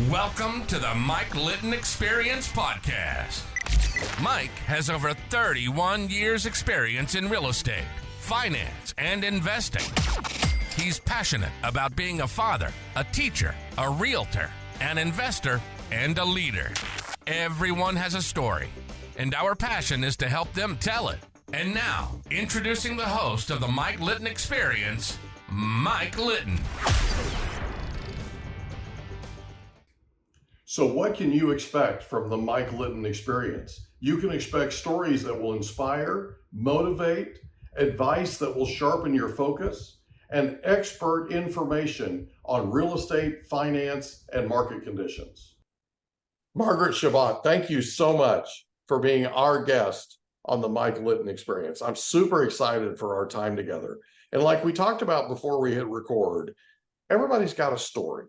Welcome to the Mike Litton Experience Podcast. Mike has over 31 years experience in real estate, finance, and investing. He's passionate about being a father, a teacher, a realtor, an investor, and a leader. Everyone has a story, and our passion is to help them tell it. And now, introducing the host of the Mike Litton Experience, Mike Litton. So what can you expect from the Mike Litton Experience? You can expect stories that will inspire, motivate, advice that will sharpen your focus, and expert information on real estate, finance, and market conditions. Margaret Chabot, thank you so much for being our guest on the Mike Litton Experience. I'm super excited for our time together. And like we talked about before we hit record, everybody's got a story.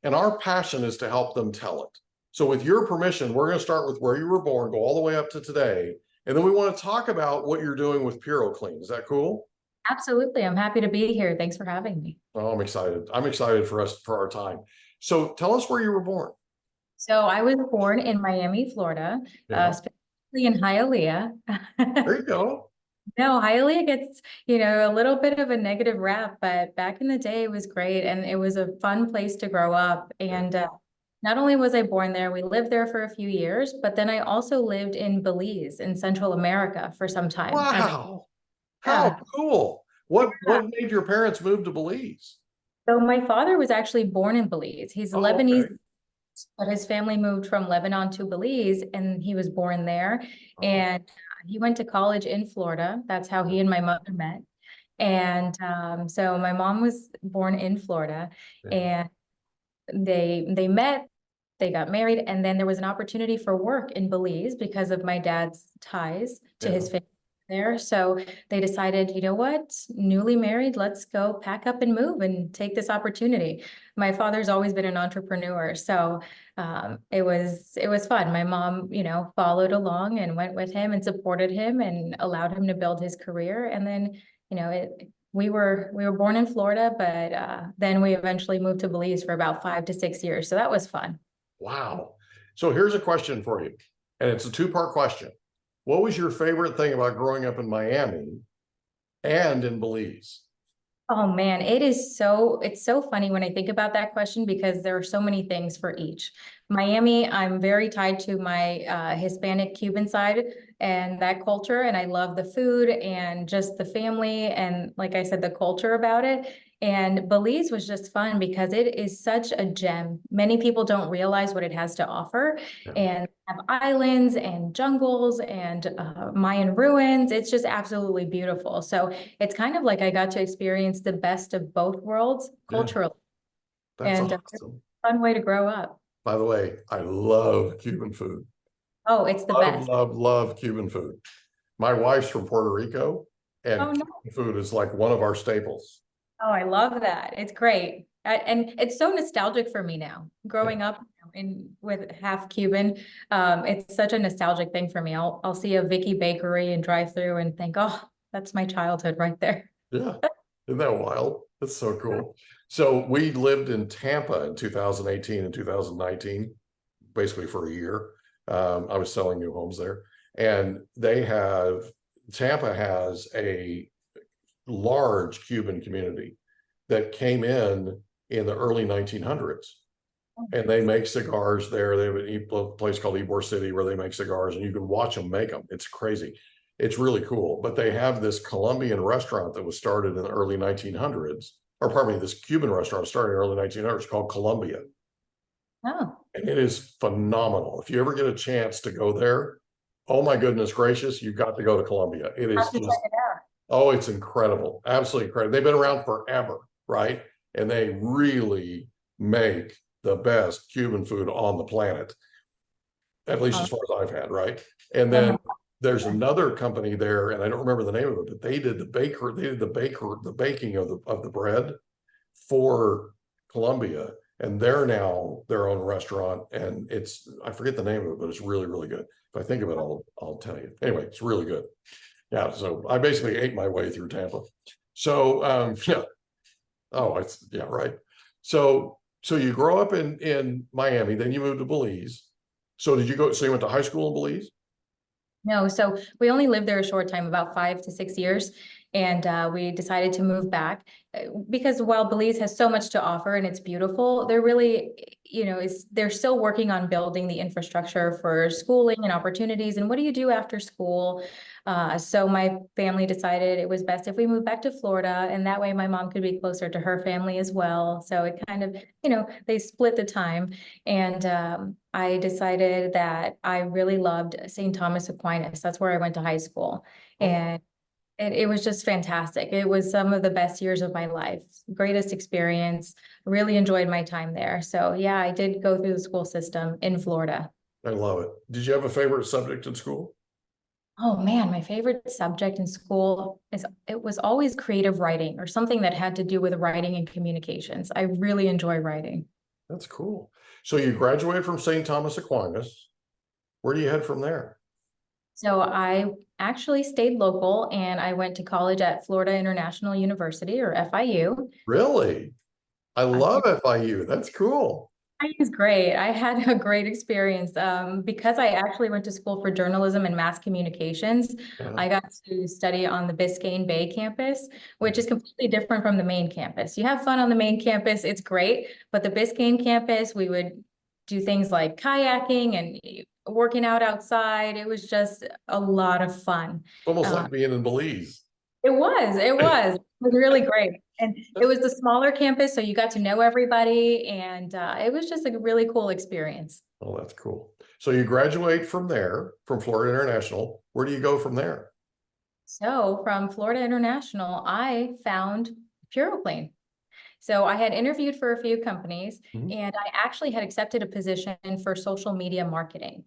And our passion is to help them tell it. So with your permission, we're going to start with where you were born, go all the way up to today. And then we want to talk about what you're doing with PuroClean. Is that cool? Absolutely. I'm happy to be here. Thanks for having me. Oh, I'm excited. I'm excited for our time. So tell us where you were born. So I was born in Miami, Florida, specifically in Hialeah. There you go. No, Hialeah gets, a little bit of a negative rap, but back in the day, it was great. And it was a fun place to grow up. And not only was I born there, we lived there for a few years, but then I also lived in Belize in Central America for some time. Wow. How cool. What made your parents move to Belize? So my father was actually born in Belize. He's Lebanese, but his family moved from Lebanon to Belize, and he was born there. And he went to college in Florida. That's how he and my mother met. And so my mom was born in Florida, and they met, they got married, and then there was an opportunity for work in Belize because of my dad's ties to his family there. So they decided, you know what, newly married, let's go pack up and move and take this opportunity. My father's always been an entrepreneur, so it was fun. My mom, followed along and went with him and supported him and allowed him to build his career. And then, we were born in Florida, but then we eventually moved to Belize for about 5 to 6 years. So that was fun. Wow. So here's a question for you, and it's a two-part question. What was your favorite thing about growing up in Miami and in Belize? Oh man, it's so funny when I think about that question because there are so many things for each. Miami, I'm very tied to my Hispanic Cuban side and that culture, and I love the food and just the family and, like I said, the culture about it. And Belize was just fun because it is such a gem. Many people don't realize what it has to offer, and have islands and jungles and Mayan ruins. It's just absolutely beautiful. So it's kind of like I got to experience the best of both worlds culturally. That's and awesome. Fun way to grow up. By the way, I love Cuban food. Oh, it's the best. Love Cuban food. My wife's from Puerto Rico, and Cuban food is like one of our staples. Oh, I love that. It's great. And it's so nostalgic for me now. Growing up with half Cuban, it's such a nostalgic thing for me. I'll see a Vicky Bakery and drive through and think, oh, that's my childhood right there. Yeah. Isn't that wild? That's so cool. So we lived in Tampa in 2018 and 2019, basically for a year. I was selling new homes there, and Tampa has a large Cuban community that came in the early 1900s, and they make cigars there. They have a place called Ybor City where they make cigars, and you can watch them make them. It's crazy. It's really cool. But they have this Colombian restaurant that was started in the early 1900s, or pardon me, this Cuban restaurant started in the early 1900s called Colombia. Oh. And it is phenomenal. If you ever get a chance to go there, oh my goodness gracious, you've got to go to Colombia. It is just, oh, it's incredible. Absolutely incredible. They've been around forever, right? And they really make the best Cuban food on the planet, at least as far as I've had, right? And then there's another company there, and I don't remember the name of it, but they did the baking of the bread for Colombia, and they're now their own restaurant, and I forget the name of it, but it's really, really good. If I think of it, I'll tell you. Anyway, it's really good. Yeah, so I basically ate my way through Tampa. So right. So So you grow up in Miami, then you moved to Belize. So you went to high school in Belize? No, so we only lived there a short time, about 5 to 6 years, and we decided to move back because while Belize has so much to offer and it's beautiful, they're really, they're still working on building the infrastructure for schooling and opportunities. And what do you do after school? So my family decided it was best if we moved back to Florida, and that way my mom could be closer to her family as well. So it kind of, they split the time. And I decided that I really loved St. Thomas Aquinas. That's where I went to high school. And it was just fantastic. It was some of the best years of my life, greatest experience. Really enjoyed my time there. So yeah, I did go through the school system in Florida. I love it. Did you have a favorite subject in school? Oh man, my favorite subject in school it was always creative writing or something that had to do with writing and communications. I really enjoy writing. That's cool. So you graduated from St. Thomas Aquinas. Where do you head from there? So I actually stayed local and I went to college at Florida International University, or FIU. Really? I love FIU. That's cool. FIU is great. I had a great experience because I actually went to school for journalism and mass communications. I got to study on the Biscayne Bay campus, which is completely different from the main campus. You have fun on the main campus, it's great, but the Biscayne campus, we would do things like kayaking and working out outside. It was just a lot of fun. Almost like being in Belize. It was really great. And it was the smaller campus, so you got to know everybody, and it was just a really cool experience. Oh, that's cool. So you graduate from there, from Florida International. Where do you go from there? So from Florida International, I found PuroClean. So I had interviewed for a few companies, and I actually had accepted a position for social media marketing.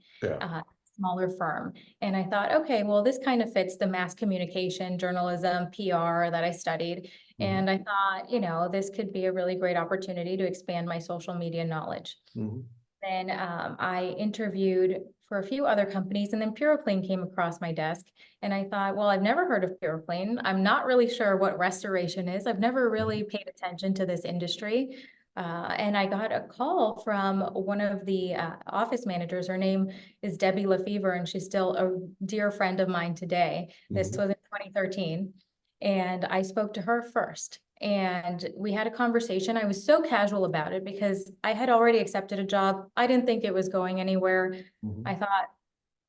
Smaller firm. And I thought, okay, well, this kind of fits the mass communication, journalism, PR that I studied. And I thought, this could be a really great opportunity to expand my social media knowledge. Then I interviewed for a few other companies, and then PuroClean came across my desk. And I thought, well, I've never heard of PuroClean. I'm not really sure what restoration is. I've never really paid attention to this industry. And I got a call from one of the office managers. Her name is Debbie Lefevre, and she's still a dear friend of mine today. This was in 2013. And I spoke to her first. And we had a conversation. I was so casual about it because I had already accepted a job. I didn't think it was going anywhere. I thought,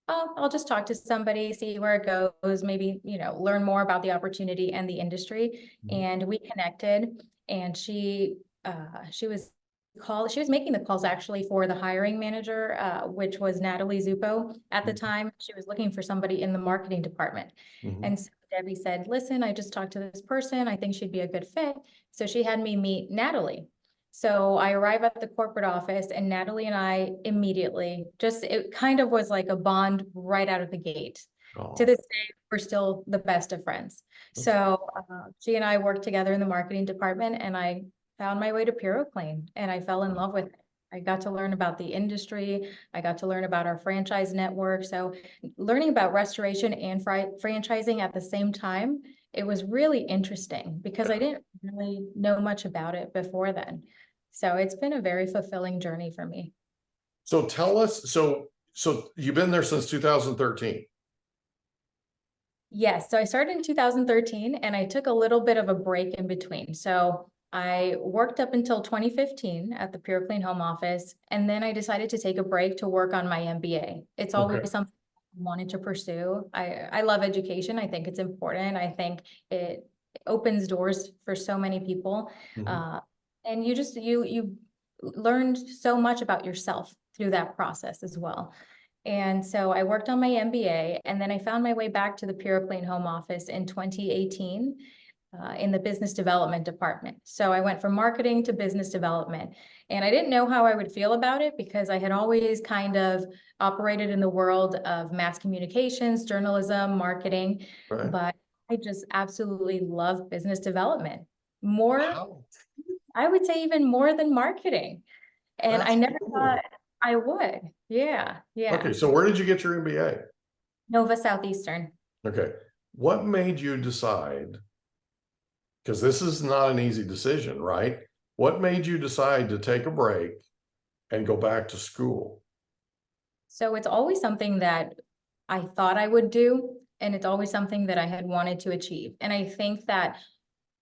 oh, I'll just talk to somebody, see where it goes, maybe, learn more about the opportunity and the industry. And we connected, and she was making the calls actually for the hiring manager, which was Natalie Zuppo. At the time, she was looking for somebody in the marketing department. And so Debbie said, listen, I just talked to this person. I think she'd be a good fit. So she had me meet Natalie. So I arrive at the corporate office, and Natalie and I immediately it kind of was like a bond right out of the gate. To this day, we're still the best of friends. So she and I worked together in the marketing department, and I found my way to PuroClean, and I fell in love with it. I got to learn about the industry. I got to learn about our franchise network. So learning about restoration and franchising at the same time, it was really interesting because I didn't really know much about it before then. So it's been a very fulfilling journey for me. So tell us, so you've been there since 2013. Yes. So I started in 2013, and I took a little bit of a break in between. So I worked up until 2015 at the PuroClean home office, and then I decided to take a break to work on my MBA. It's always something I wanted to pursue. I love education. I think it's important. I think it opens doors for so many people. And you learned so much about yourself through that process as well. And so I worked on my MBA, and then I found my way back to the PuroClean home office in 2018. In the business development department. So I went from marketing to business development, and I didn't know how I would feel about it because I had always kind of operated in the world of mass communications, journalism, marketing, but I just absolutely love business development more. I would say even more than marketing. And I never thought I would. Yeah. Okay. So where did you get your MBA? Nova Southeastern. Okay. What made you decide? Because this is not an easy decision, right? What made you decide to take a break and go back to school? So it's always something that I thought I would do, and it's always something that I had wanted to achieve. And I think that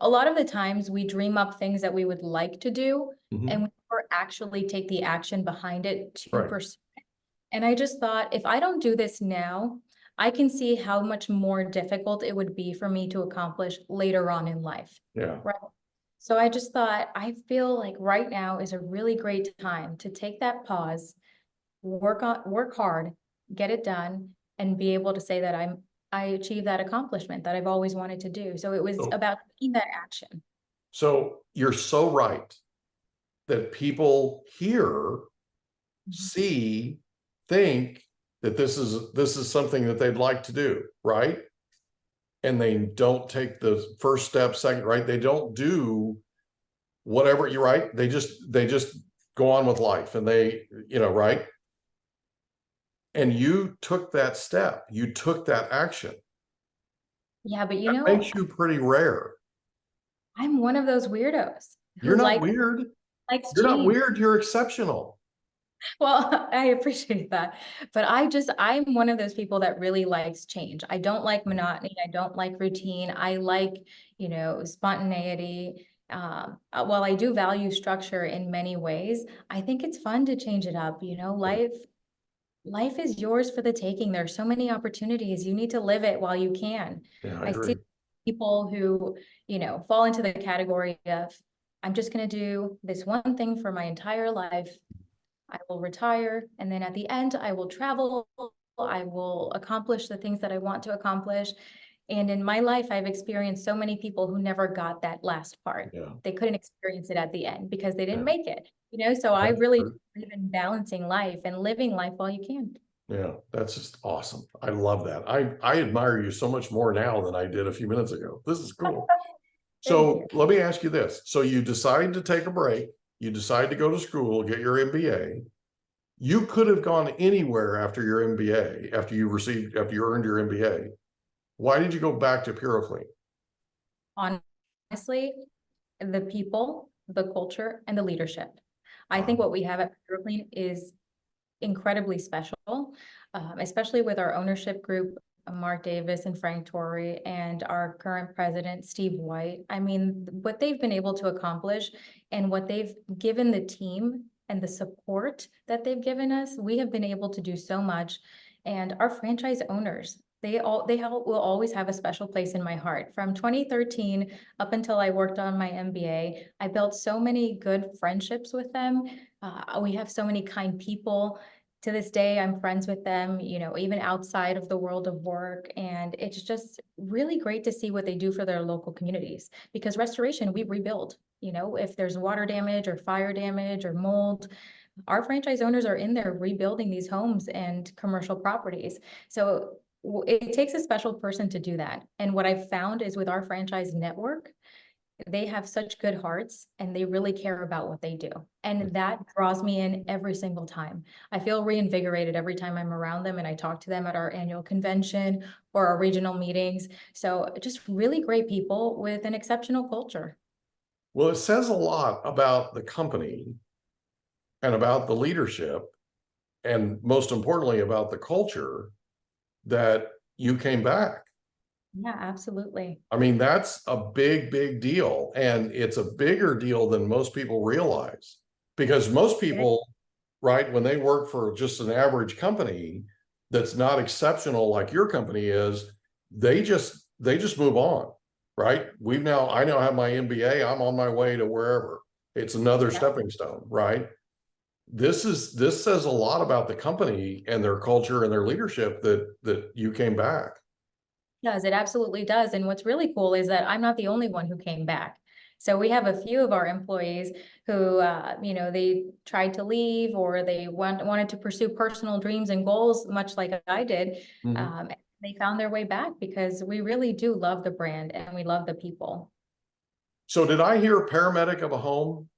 a lot of the times we dream up things that we would like to do, and we never actually take the action behind it to pursue it. And I just thought, if I don't do this now, I can see how much more difficult it would be for me to accomplish later on in life. Yeah. Right. So I just thought, I feel like right now is a really great time to take that pause, work hard, get it done, and be able to say that I achieved that accomplishment that I've always wanted to do. So it was about taking that action. So you're so right that people hear, see, think that this is something that they'd like to do, right? And they don't take the first step, second, right? They don't do whatever, you're right. They just go on with life, and they, right? And you took that step, you took that action. Yeah, but that makes you pretty rare. I'm one of those weirdos. You're not weird. You're not weird. You're exceptional. Well, I appreciate that. But I'm one of those people that really likes change. I don't like monotony. I don't like routine. I like, spontaneity. While I do value structure in many ways, I think it's fun to change it up. Life is yours for the taking. There are so many opportunities. You need to live it while you can. Yeah, I I agree. see people who, fall into the category of, I'm just going to do this one thing for my entire life. I will retire, and then at the end, I will travel. I will accomplish the things that I want to accomplish. And in my life, I've experienced so many people who never got that last part. Yeah. They couldn't experience it at the end because they didn't make it. So I really believe in balancing life and living life while you can. Yeah, that's just awesome. I love that. I admire you so much more now than I did a few minutes ago. This is cool. So let me ask you this. So you decide to take a break. You decide to go to school, get your MBA. You could have gone anywhere after your MBA, after you earned your MBA. Why did you go back to PuroClean? Honestly, the people, the culture, and the leadership. I think what we have at PuroClean is incredibly special, especially with our ownership group, Mark Davis and Frank Torrey, and our current president, Steve White. I mean, what they've been able to accomplish and what they've given the team and the support that they've given us, we have been able to do so much. And our franchise owners, they will always have a special place in my heart. From 2013 up until I worked on my MBA, I built so many good friendships with them. We have so many kind people. To this day, I'm friends with them, even outside of the world of work. And it's just really great to see what they do for their local communities, because restoration, we rebuild. If there's water damage or fire damage or mold, our franchise owners are in there rebuilding these homes and commercial properties. So it takes a special person to do that. And what I've found is with our franchise network, they have such good hearts and they really care about what they do. And that draws me in every single time. I feel reinvigorated every time I'm around them and I talk to them at our annual convention or our regional meetings. So just really great people with an exceptional culture. Well, it says a lot about the company and about the leadership, and most importantly about the culture, that you came back. Yeah, absolutely. I mean, that's a big, big deal. And it's a bigger deal than most people realize, because most people, right, when they work for just an average company that's not exceptional like your company is, they just move on, right? I now have my MBA. I'm on my way to wherever. It's another stepping stone, right? This says a lot about the company and their culture and their leadership that you came back. It absolutely does. And what's really cool is that I'm not the only one who came back. So we have a few of our employees who, they tried to leave or they wanted to pursue personal dreams and goals, much like I did. They found their way back because we really do love the brand and we love the people. So did I hear paramedic of a home?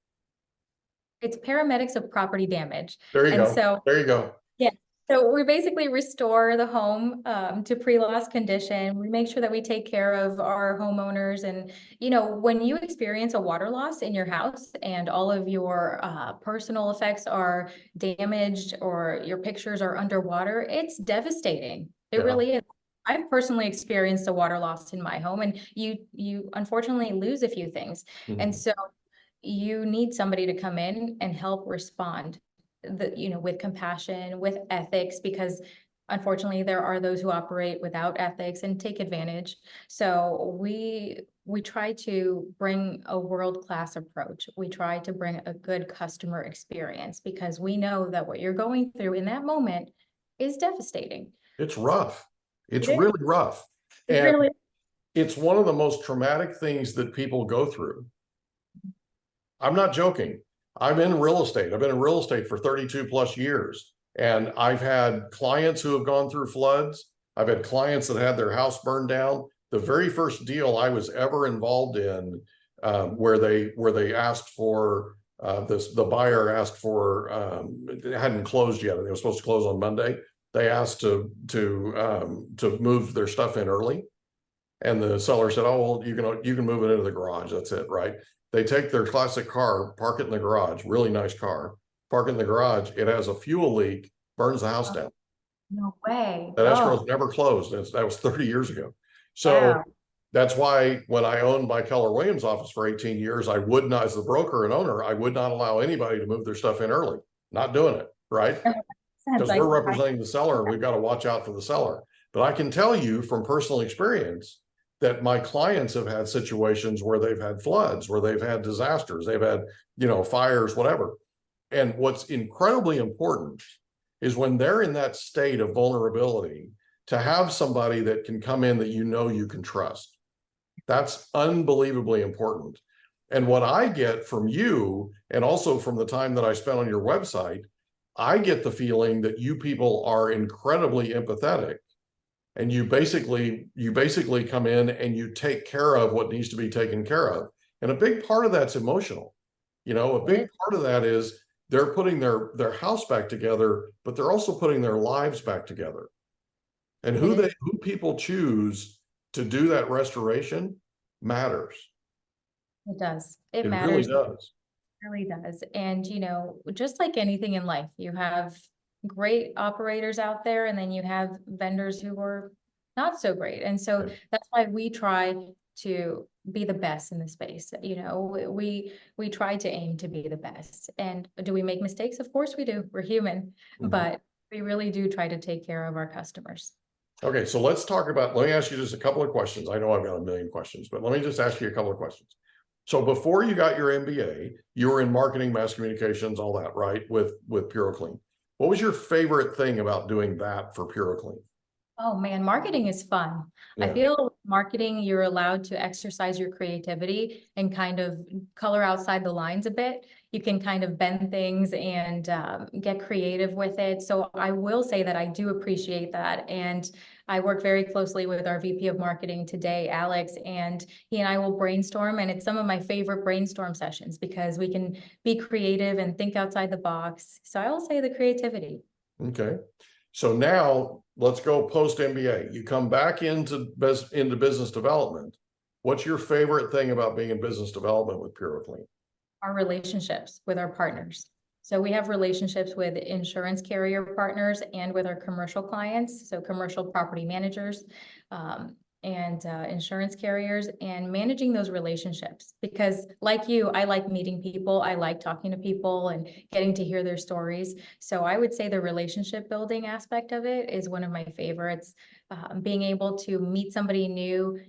It's paramedics of property damage. There you go. There you go. Yeah. So we basically restore the home to pre-loss condition. We make sure that we take care of our homeowners. And, you know, when you experience a water loss in your house and all of your personal effects are damaged or your pictures are underwater, it's devastating. It really is. I've personally experienced a water loss in my home, and you unfortunately lose a few things. And so you need somebody to come in and help respond, with compassion, with ethics, because unfortunately there are those who operate without ethics and take advantage. So we try to bring a world-class approach. We try to bring a good customer experience, because we know that what you're going through in that moment is devastating. It's rough. It's really rough. And it's one of the most traumatic things that people go through. I'm not joking. I'm in real estate. I've been in real estate for 32 plus years. And I've had clients who have gone through floods. I've had clients that had their house burned down. The very first deal I was ever involved in, where they asked for the buyer asked for, it hadn't closed yet. They were supposed to close on Monday. They asked to move their stuff in early. And the seller said, "Oh, well, you can move it into the garage. That's it, right?" They take their classic car, park it in the garage, really nice car, park it in the garage. It has a fuel leak, burns the house down. No way. That escrow's never closed. That was 30 years ago. So that's why when I owned my Keller Williams office for 18 years, I would not, as the broker and owner, I would not allow anybody to move their stuff in early. Not doing it, right? Because we're representing the seller and we've got to watch out for the seller. But I can tell you from personal experience that my clients have had situations where they've had floods, where they've had disasters, they've had, fires, whatever. And what's incredibly important is when they're in that state of vulnerability, to have somebody that can come in that you can trust. That's unbelievably important. And what I get from you, and also from the time that I spent on your website, I get the feeling that you people are incredibly empathetic. And you basically come in and you take care of what needs to be taken care of. And a big part of that's emotional. A big part of that is they're putting their house back together, but they're also putting their lives back together. And who people choose to do that restoration matters. It does. It matters. Really does. It really does. And, just like anything in life, you have great operators out there, and then you have vendors who are not so great. And so that's why we try to be the best in the space. We try to aim to be the best. And do we make mistakes? Of course we do. We're human, but we really do try to take care of our customers. Okay, so let me ask you just a couple of questions. I know I've got a million questions, but let me just ask you a couple of questions. So before you got your MBA, you were in marketing, mass communications, all that, right? With PuroClean. What was your favorite thing about doing that for PuroClean? Oh man, marketing is fun. I feel marketing, you're allowed to exercise your creativity and kind of color outside the lines a bit. You can kind of bend things and get creative with it. So I will say that I do appreciate that. And I work very closely with our VP of marketing today, Alex, and he and I will brainstorm. And it's some of my favorite brainstorm sessions because we can be creative and think outside the box. So I will say the creativity. Okay. So now let's go post MBA. You come back into business development. What's your favorite thing about being in business development with PuroClean? Our relationships with our partners. So we have relationships with insurance carrier partners and with our commercial clients, so commercial property managers and insurance carriers, and managing those relationships. Because like you, I like meeting people. I like talking to people and getting to hear their stories. So I would say the relationship building aspect of it is one of my favorites. Being able to meet somebody new,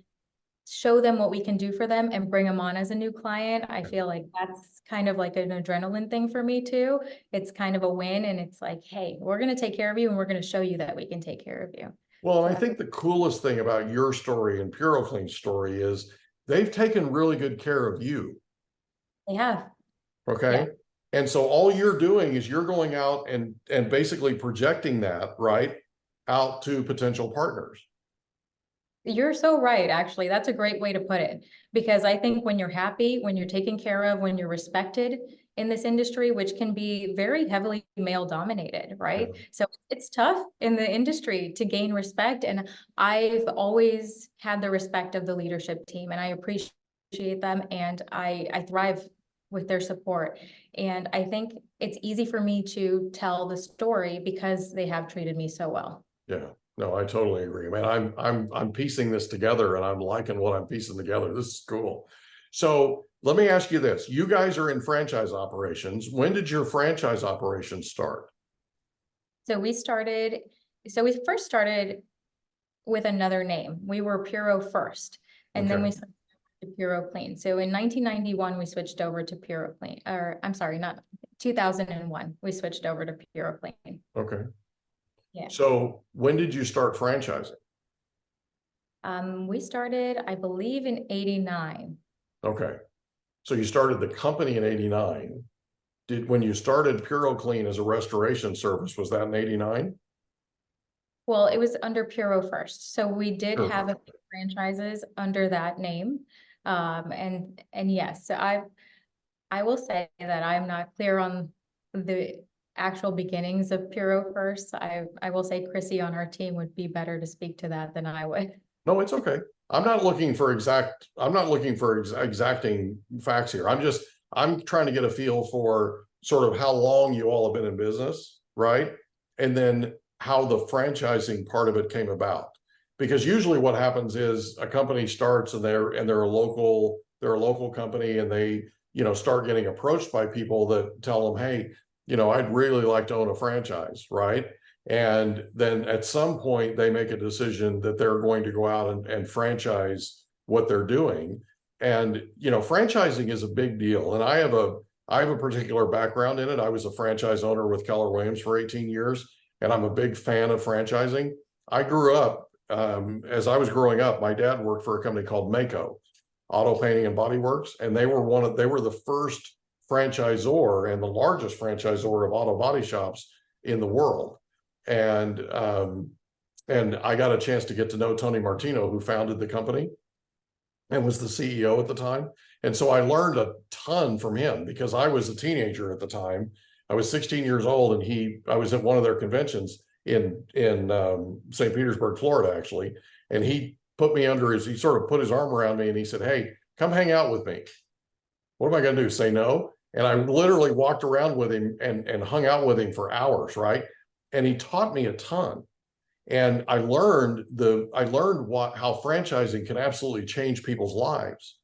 show them what we can do for them, and bring them on as a new client. I feel like that's kind of like an adrenaline thing for me too. It's kind of a win, and it's like, hey, we're going to take care of you and we're going to show you that we can take care of you. Well, I think the coolest thing about your story and PuroClean's story is they've taken really good care of you. They have. Okay. Yeah. And so all you're doing is you're going out and basically projecting that right out to potential partners. You're so right. Actually, that's a great way to put it, because I think when you're happy, when you're taken care of, when you're respected, in this industry, which can be very heavily male dominated, right? Yeah. So it's tough in the industry to gain respect. And I've always had the respect of the leadership team, and I appreciate them, and I thrive with their support. And I think it's easy for me to tell the story because they have treated me so well. Yeah, no, I totally agree, man. I'm piecing this together, and I'm liking what I'm piecing together. This is cool. So let me ask you this. You guys are in franchise operations. When did your franchise operations start? So we first started with another name. We were Puro first, and then we switched to PuroClean. So in 1991, we switched over to PuroClean, or I'm sorry, not 2001, we switched over to PuroClean. Okay. Yeah. So when did you start franchising? We started, I believe, in 89. Okay. So you started the company in 89. When you started PuroClean as a restoration service, was that in 89? Well, it was under Puro first. So we did Sure. have a few franchises under that name. And yes, so I will say that I'm not clear on the actual beginnings of Puro first. I will say Chrissy on our team would be better to speak to that than I would. No, it's okay. I'm not looking for exacting facts here. I'm trying to get a feel for sort of how long you all have been in business, right? And then how the franchising part of it came about. Because usually what happens is a company starts and they're a local company, and they, start getting approached by people that tell them, hey, I'd really like to own a franchise, right? And then at some point they make a decision that they're going to go out and franchise what they're doing. And, franchising is a big deal. And I have a particular background in it. I was a franchise owner with Keller Williams for 18 years, and I'm a big fan of franchising. I grew up, as I was growing up, my dad worked for a company called Mako, Auto Painting and Body Works. And they were the first franchisor and the largest franchisor of auto body shops in the world. And I got a chance to get to know Tony Martino, who founded the company and was the CEO at the time. And so I learned a ton from him because I was a teenager at the time. I was 16 years old, and I was at one of their conventions in St. Petersburg, Florida, actually. And he sort of put his arm around me, and he said, hey, come hang out with me. What am I going to do? Say no? And I literally walked around with him and hung out with him for hours, right? And he taught me a ton. And I learned how franchising can absolutely change people's lives.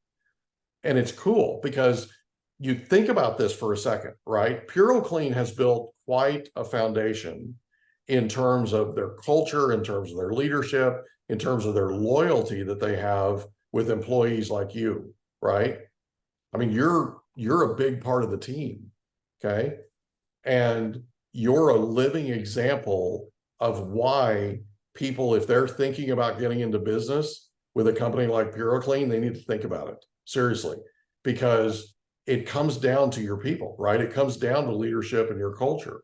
And it's cool because you think about this for a second, right? PuroClean has built quite a foundation in terms of their culture, in terms of their leadership, in terms of their loyalty that they have with employees like you, right? I mean, you're a big part of the team, okay? And you're a living example of why people, if they're thinking about getting into business with a company like PuroClean, they need to think about it seriously, because it comes down to your people, right? It comes down to leadership and your culture.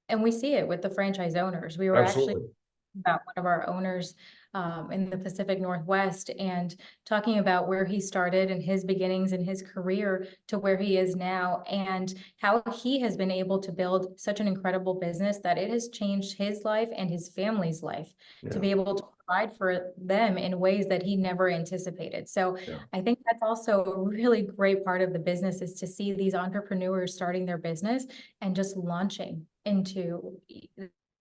And we see it with the franchise owners. We were Absolutely. actually about one of our owners in the Pacific Northwest, and talking about where he started and his beginnings in his career to where he is now, and how he has been able to build such an incredible business that it has changed his life and his family's life to be able to provide for them in ways that he never anticipated. So I think that's also a really great part of the business, is to see these entrepreneurs starting their business and just launching into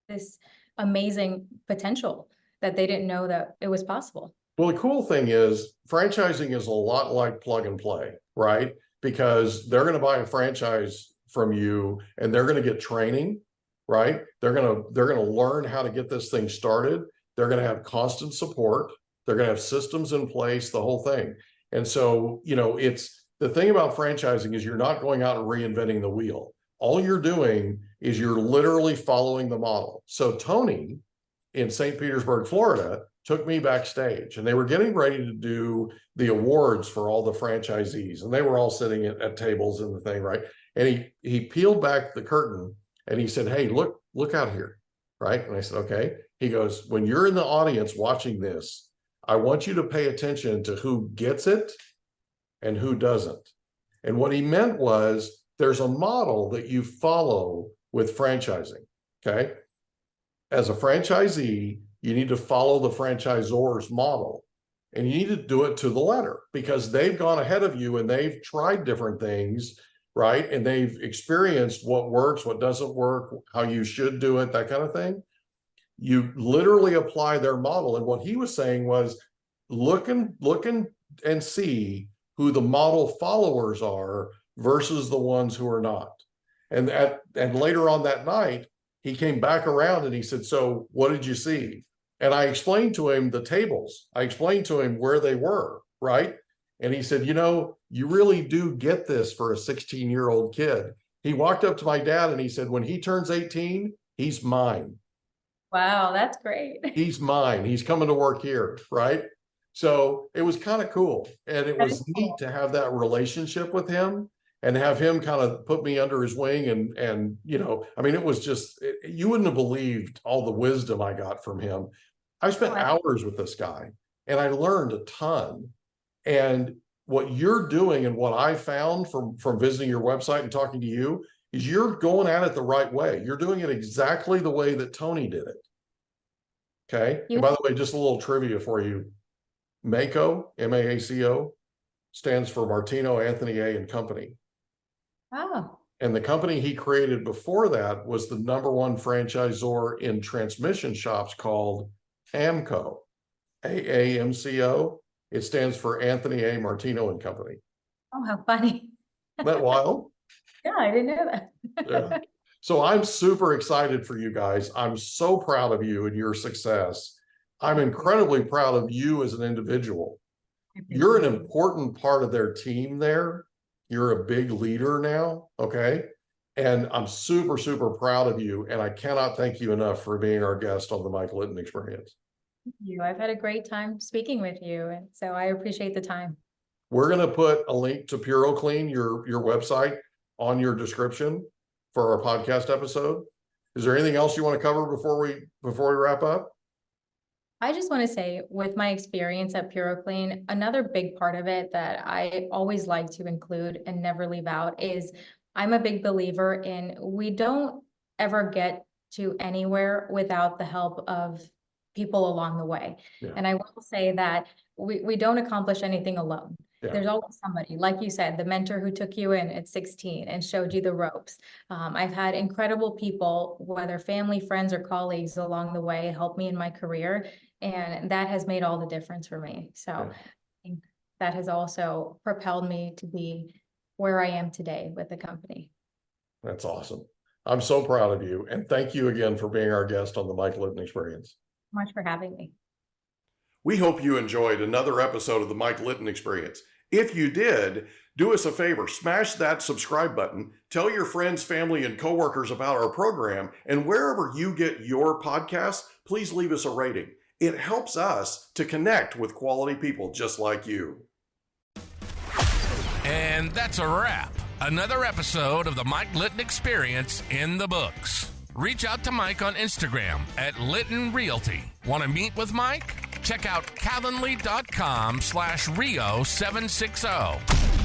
this amazing potential that they didn't know that it was possible. Well, the cool thing is franchising is a lot like plug and play, right? Because they're going to buy a franchise from you and they're going to get training, right? They're going to learn how to get this thing started. They're going to have constant support. They're going to have systems in place, the whole thing. And so, it's the thing about franchising is you're not going out and reinventing the wheel. All you're doing is you're literally following the model. So Tony in St. Petersburg, Florida, took me backstage, and they were getting ready to do the awards for all the franchisees, and they were all sitting at tables in the thing, right? And he peeled back the curtain and he said, hey, look out here, right? And I said, okay. He goes, when you're in the audience watching this, I want you to pay attention to who gets it and who doesn't. And what he meant was there's a model that you follow with franchising, okay? As a franchisee, you need to follow the franchisor's model, and you need to do it to the letter because they've gone ahead of you and they've tried different things, right? And they've experienced what works, what doesn't work, how you should do it, that kind of thing. You literally apply their model. And what he was saying was look and see who the model followers are versus the ones who are not. And later on that night, he came back around and he said, so what did you see? And I explained to him the tables. I explained to him where they were, right? And he said, you really do get this for a 16-year-old kid. He walked up to my dad and he said, when he turns 18, he's mine. Wow, that's great. He's mine. He's coming to work here, right? So it was kind of cool. And it was neat to have that relationship with him and have him kind of put me under his wing. And it was just, you wouldn't have believed all the wisdom I got from him. I spent hours with this guy and I learned a ton. And what you're doing and what I found from visiting your website and talking to you is you're going at it the right way. You're doing it exactly the way that Tony did it. Okay. And by the way, just a little trivia for you. MACO, M-A-A-C-O, stands for Martino, Anthony A. and Company. Oh. And the company he created before that was the #1 franchisor in transmission shops called AAMCO, A-A-M-C-O. It stands for Anthony A. Martino and Company. Oh, how funny. Isn't that wild? Yeah, I didn't know that. Yeah. So I'm super excited for you guys. I'm so proud of you and your success. I'm incredibly proud of you as an individual. You're an important part of their team there. You're a big leader now, okay? And I'm super, super proud of you. And I cannot thank you enough for being our guest on the Mike Litton Experience. Thank you. I've had a great time speaking with you. And so I appreciate the time. We're going to put a link to PuroClean, your website, on your description for our podcast episode. Is there anything else you want to cover before we wrap up? I just want to say, with my experience at PuroClean, another big part of it that I always like to include and never leave out is I'm a big believer in we don't ever get to anywhere without the help of people along the way. Yeah. And I will say that we don't accomplish anything alone. Yeah. There's always somebody, like you said, the mentor who took you in at 16 and showed you the ropes. I've had incredible people, whether family, friends, or colleagues along the way, help me in my career. And that has made all the difference for me. So yeah. I think that has also propelled me to be where I am today with the company. That's awesome. I'm so proud of you. And thank you again for being our guest on the Mike Litton Experience. Much for having me. We hope you enjoyed another episode of the Mike Litton Experience. If you did, do us a favor, smash that subscribe button, tell your friends, family, and coworkers about our program, and wherever you get your podcasts, please leave us a rating. It helps us to connect with quality people just like you. And that's a wrap. Another episode of the Mike Litton Experience in the books. Reach out to Mike on Instagram at Litton Realty. Want to meet with Mike? Check out Calendly.com/Rio760.